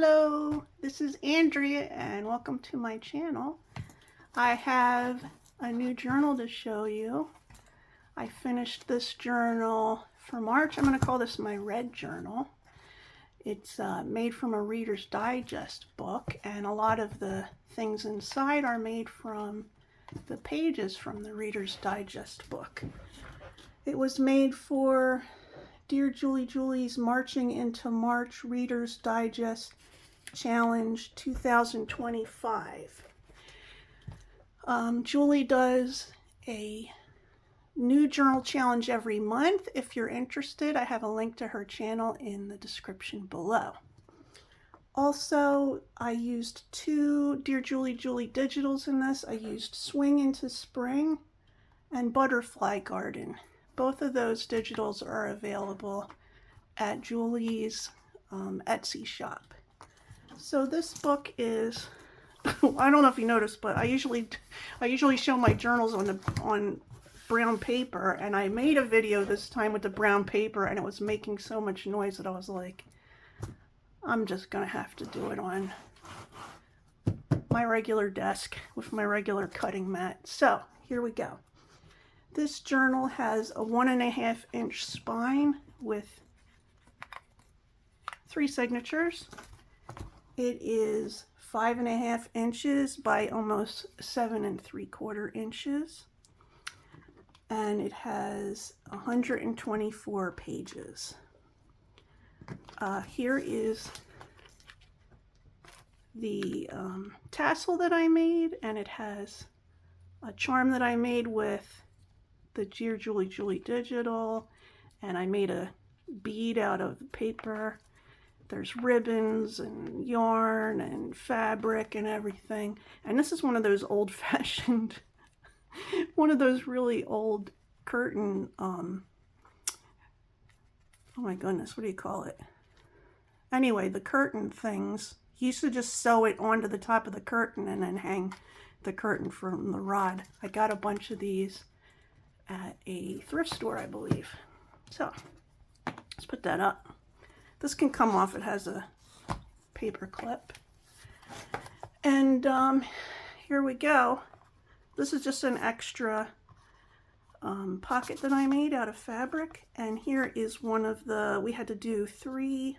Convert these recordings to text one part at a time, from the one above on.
Hello, this is Andrea and welcome to my channel. I have a new journal to show you. I finished this journal for March. I'm going to call this my red journal. It's made from a Reader's Digest book, and a lot of the things inside are made from the pages from the Reader's Digest book. It was made for Dear Julie Julie's Marching into March Reader's Digest Challenge 2025. Julie does a new journal challenge every month. If you're interested, I have a link to her channel in the description below. Also, I used two Dear Julie Julie digitals in this. I used Swing into Spring and Butterfly Garden. Both of those digitals are available at Julie's Etsy shop. So this book is, I don't know if you noticed, but I usually show my journals on brown paper, and I made a video this time with the brown paper, and it was making so much noise that I was like, I'm just gonna have to do it on my regular desk with my regular cutting mat. So here we go. This journal has a 1.5 inch spine with 3 signatures. It is 5.5 inches by almost 7 3/4 inches. And it has 124 pages. Here is the tassel that I made, and it has a charm that I made with the Dear Julie Julie digital, and I made a bead out of paper. There's ribbons and yarn and fabric and everything. And this is one of those old-fashioned, one of those really old curtain, oh my goodness, what do you call it? Anyway, the curtain things. You used to just sew it onto the top of the curtain and then hang the curtain from the rod. I got a bunch of these at a thrift store, I believe. So let's put that up. This can come off. It has a paper clip. And here we go. This is just an extra pocket that I made out of fabric. And here is one of the, we had to do three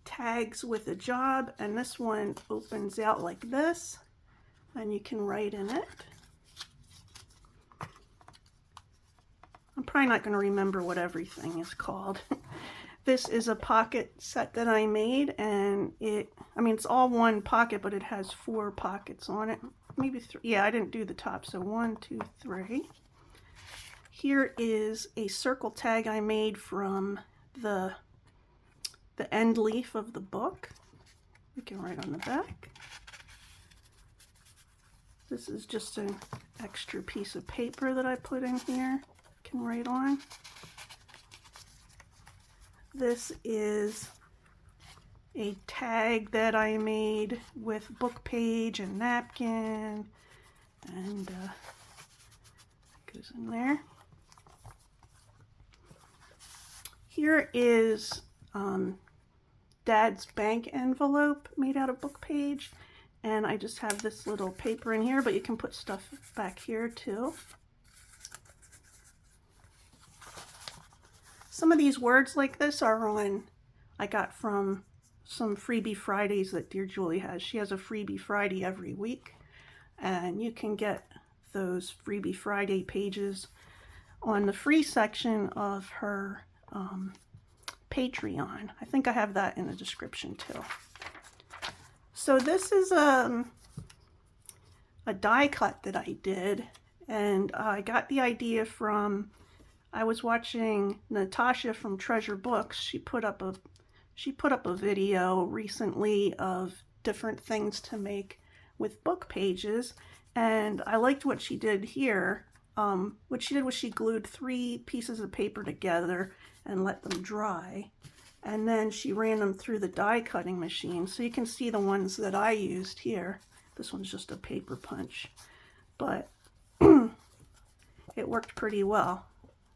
tags with a job, and this one opens out like this, and you can write in it. I'm probably not going to remember what everything is called. This is a pocket set that I made, and it's all one pocket, but it has 4 pockets on it. Maybe 3. Yeah, I didn't do the top, so 1, 2, 3. Here is a circle tag I made from the end leaf of the book. You can write on the back. This is just an extra piece of paper that I put in here. Can write on. This is a tag that I made with book page and napkin, and it goes in there. Here is Dad's bank envelope made out of book page, and I just have this little paper in here, but you can put stuff back here too. Some of these words like this I got from some Freebie Fridays that Dear Julie has. She has a Freebie Friday every week, and you can get those Freebie Friday pages on the free section of her Patreon. I think I have that in the description too. So this is a die cut that I did, and I got the idea from, I was watching Natasha from Treasure Books. She put up a video recently of different things to make with book pages, and I liked what she did here. What she did was she glued 3 pieces of paper together and let them dry, and then she ran them through the die cutting machine. So you can see the ones that I used here. This one's just a paper punch, but it worked pretty well.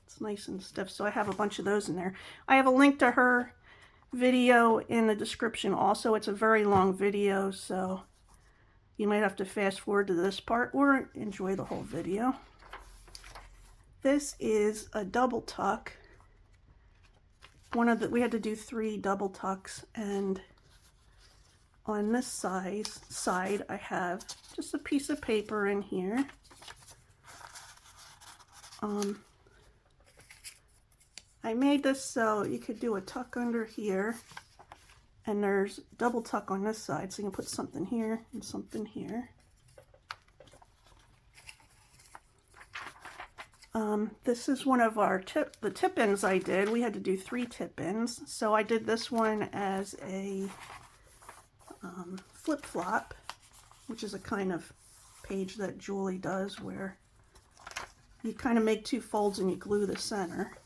It's nice and stiff, so I have a bunch of those in there. I have a link to her video in the description also. It's a very long video, so you might have to fast forward to this part or enjoy the whole video. This is a double tuck. We had to do 3 double tucks, and on this side I have just a piece of paper in here. I made this so you could do a tuck under here, and there's double tuck on this side, so you can put something here and something here. This is one of the tip-ins I did. We had to do 3 tip-ins, so I did this one as a flip-flop, which is a kind of page that Julie does where you kind of make 2 folds and you glue the center.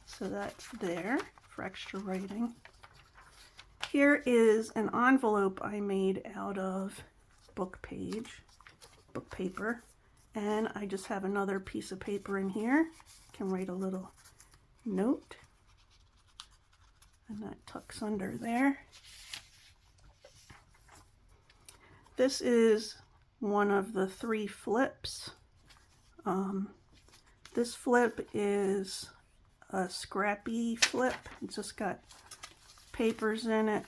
So that's there for extra writing. Here is an envelope I made out of book paper. And I just have another piece of paper in here. I can write a little note. And that tucks under there. This is one of the 3 flips. This flip is a scrappy flip. It's just got papers in it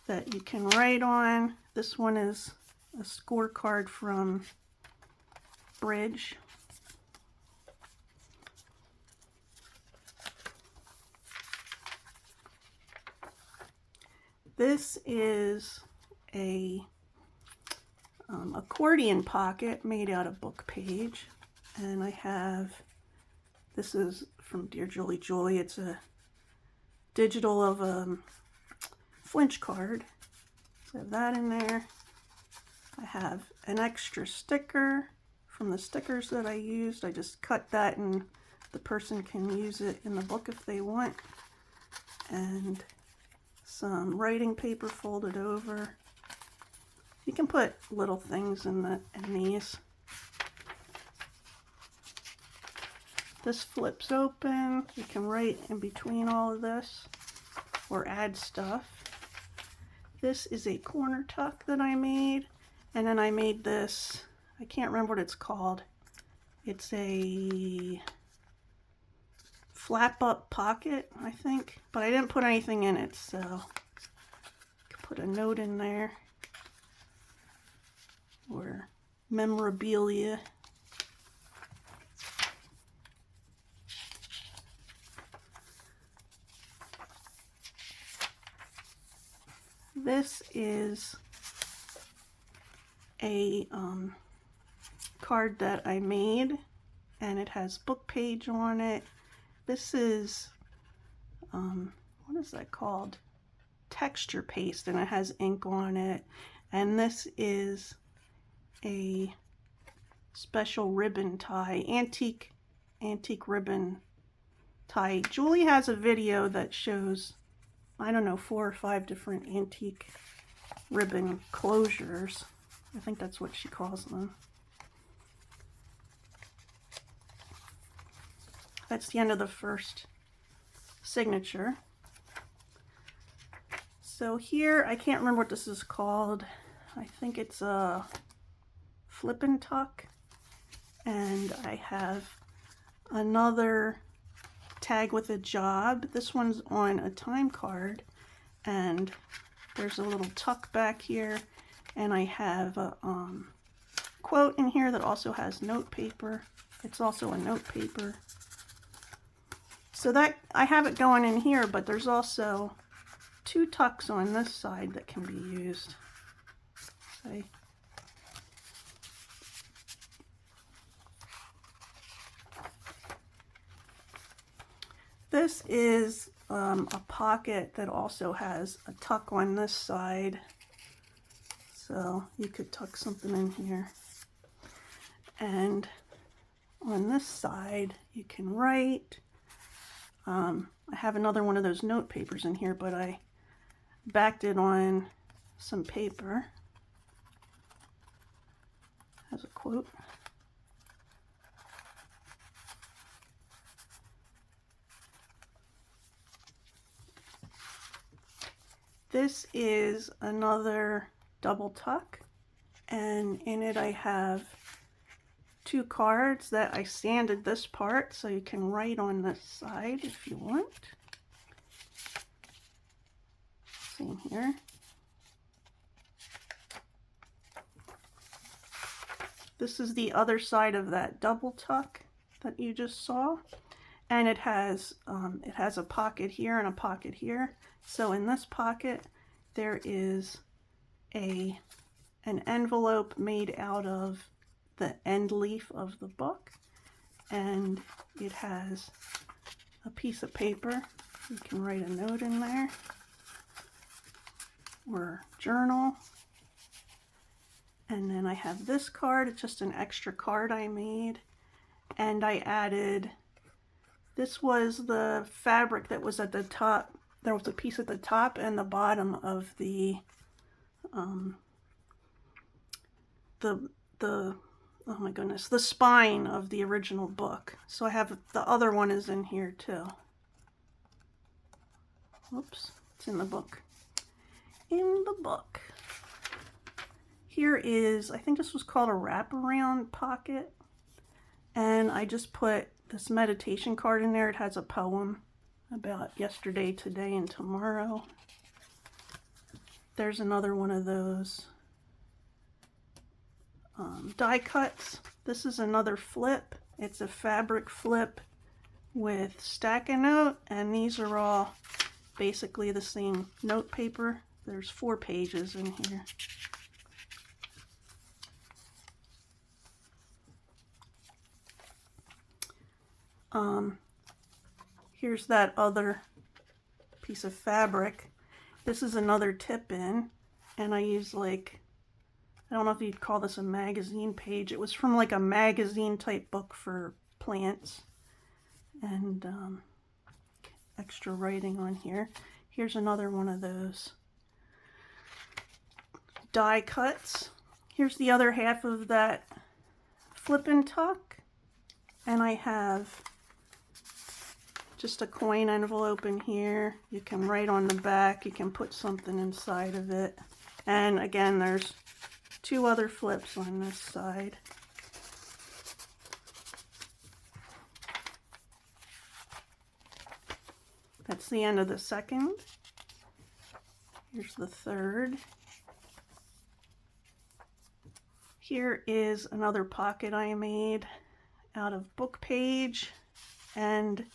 that you can write on. This one is a scorecard from Bridge. This is a accordion pocket made out of book page, and I have, this is from DearJulieJulie. It's a digital of a flinch card. So I have that in there. I have an extra sticker from the stickers that I used. I just cut that and the person can use it in the book if they want. And some writing paper folded over. You can put little things in these. This flips open. You can write in between all of this or add stuff. This is a corner tuck that I made. And then I made this, I can't remember what it's called. It's a flap up pocket, I think, but I didn't put anything in it, so I could put a note in there or memorabilia. This is a card that I made, and it has book page on it. This is what is that called? Texture paste, and it has ink on it. And this is a special ribbon tie, antique ribbon tie. Julie has a video that shows, I don't know, 4 or 5 different antique ribbon closures. I think that's what she calls them. That's the end of the first signature. So here, I can't remember what this is called. I think it's a flip and tuck. And I have another tag with a job. This one's on a time card. And there's a little tuck back here. And I have a quote in here that also has note paper. It's also a note paper. So that, I have it going in here, but there's also 2 tucks on this side that can be used. Okay. This is a pocket that also has a tuck on this side. So you could tuck something in here. And on this side, you can write. I have another one of those note papers in here, but I backed it on some paper. Has a quote. This is another double tuck, and in it I have 2 cards that I sanded this part so you can write on this side if you want. Same here. This is the other side of that double tuck that you just saw, and it has a pocket here and a pocket here. So in this pocket there is an envelope made out of the end leaf of the book, and it has a piece of paper. You can write a note in there or journal. And then I have this card. It's just an extra card I made, and I added, this was the fabric that was at the top. There was a piece at the top and the bottom of the oh my goodness, the spine of the original book. So I have, the other one is in here too. Whoops, it's in the book. In the book. Here is, I think this was called a wraparound pocket. And I just put this meditation card in there. It has a poem about yesterday, today, and tomorrow. There's another one of those die cuts. This is another flip. It's a fabric flip with Stack-A-Note, and these are all basically the same note paper. There's 4 pages in here. Here's that other piece of fabric. This is another tip-in, and I use, like, I don't know if you'd call this a magazine page. It was from like a magazine type book for plants, and extra writing on here. Here's another one of those die cuts. Here's the other half of that flip and tuck, and I have just a coin envelope in here. You can write on the back, you can put something inside of it, and again there's 2 other flips on this side. That's the end of the second. Here's the third. Here is another pocket I made out of book page, and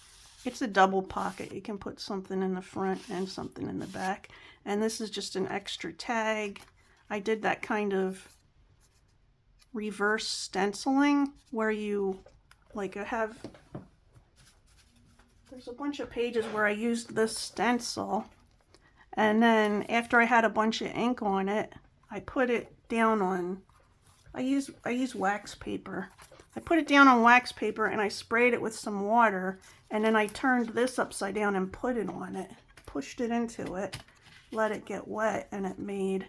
it's a double pocket. You can put something in the front and something in the back. And this is just an extra tag. I did that kind of reverse stenciling where you, like, there's a bunch of pages where I used this stencil, and then after I had a bunch of ink on it, I put it down on, I use wax paper. I put it down on wax paper and I sprayed it with some water, and then I turned this upside down and put it on it, pushed it into it, let it get wet, and it made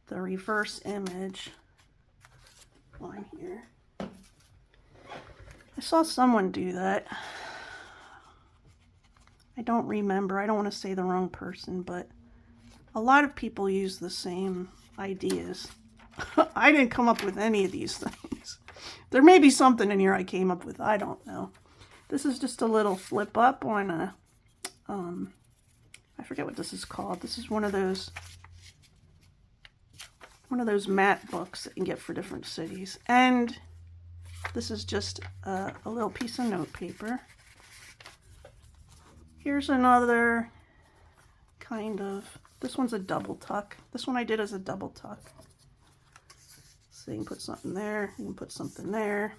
the reverse image on here. I saw someone do that. I don't remember. I don't want to say the wrong person, but a lot of people use the same ideas. I didn't come up with any of these things. There may be something in here I came up with. I don't know. This is just a little flip up on a, I forget what this is called. This is one of those matte books that you can get for different cities. And this is just a little piece of note paper. Here's another kind of, this one's a double tuck. This one I did as a double tuck. So you can put something there, you can put something there.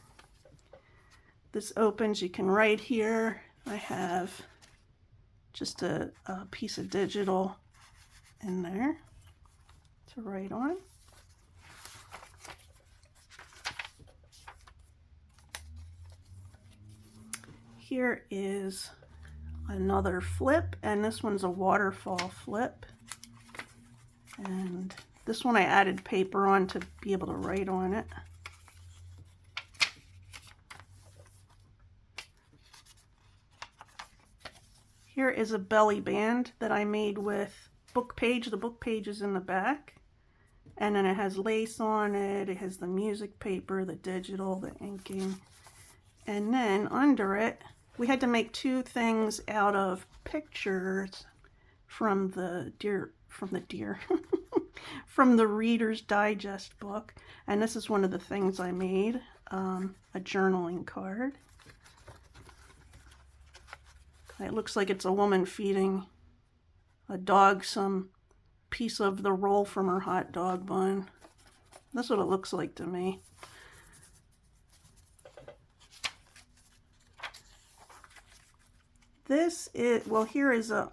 This opens, you can write here. I have just a piece of digital in there to write on. Here is another flip, and this one's a waterfall flip. And this one I added paper on to be able to write on it. Here is a belly band that I made with book page. The book page is in the back. And then it has lace on it. It has the music paper, the digital, the inking. And then under it, we had to make two things out of pictures from the from the Reader's Digest book. And this is one of the things I made, a journaling card. It looks like it's a woman feeding a dog some piece of the roll from her hot dog bun. That's what it looks like to me. This is, well, here is a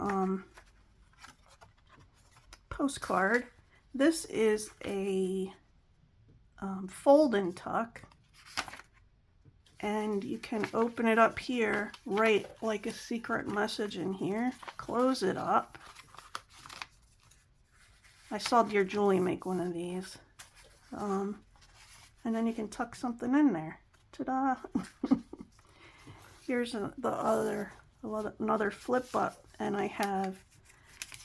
postcard. This is a fold and tuck, and you can open it up here, write like a secret message in here, close it up. I saw Dear Julie make one of these. And then you can tuck something in there. Ta-da! Here's another flip up, and I have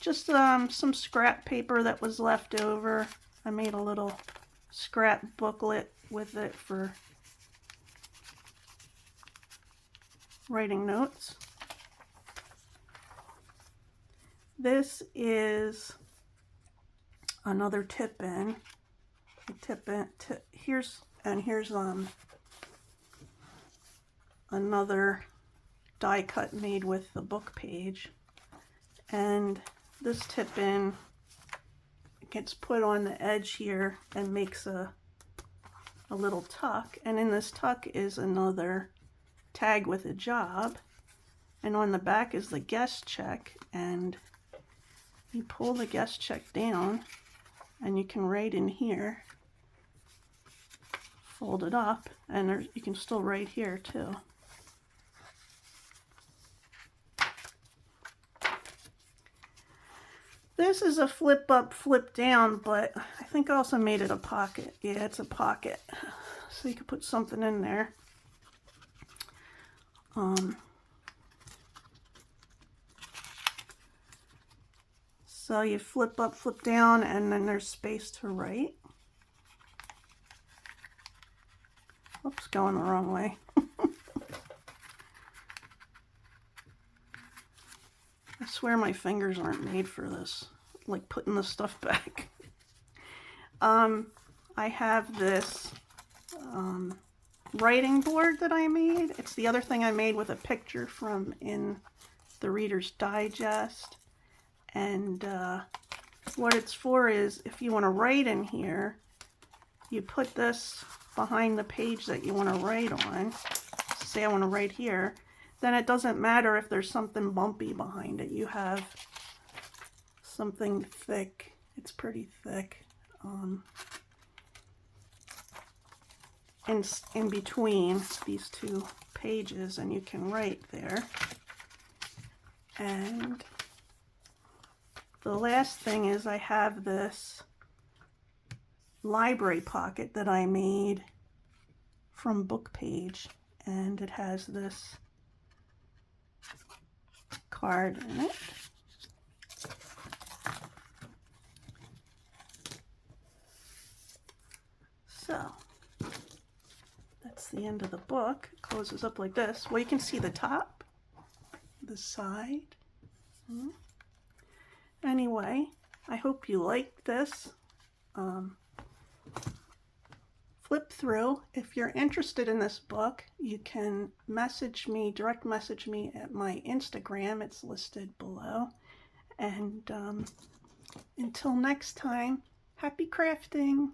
just some scrap paper that was left over. I made a little scrap booklet with it for writing notes. This is another tip in. Here's another die cut made with the book page, and this tip in gets put on the edge here and makes a little tuck, and in this tuck is another tag with a job, and on the back is the guest check, and you pull the guest check down and you can write in here, fold it up, and you can still write here too. This is a flip up, flip down, but I think I also made it a pocket. Yeah, it's a pocket. So you could put something in there. So you flip up, flip down, and then there's space to write. Oops, going the wrong way. I swear my fingers aren't made for this, like putting the stuff back. I have this writing board that I made. It's the other thing I made with a picture from in the Reader's Digest. And what it's for is if you want to write in here, you put this behind the page that you want to write on. Say I want to write here. Then it doesn't matter if there's something bumpy behind it. You have something thick. It's pretty thick. In between these two pages, and you can write there. And the last thing is I have this library pocket that I made from book page, and it has this card in it. So that's the end of the book. It closes up like this. Well, you can see the top, the side. Anyway, I hope you liked this. Flip through. If you're interested in this book, you can message me, direct message me at my Instagram. It's listed below. And until next time, happy crafting.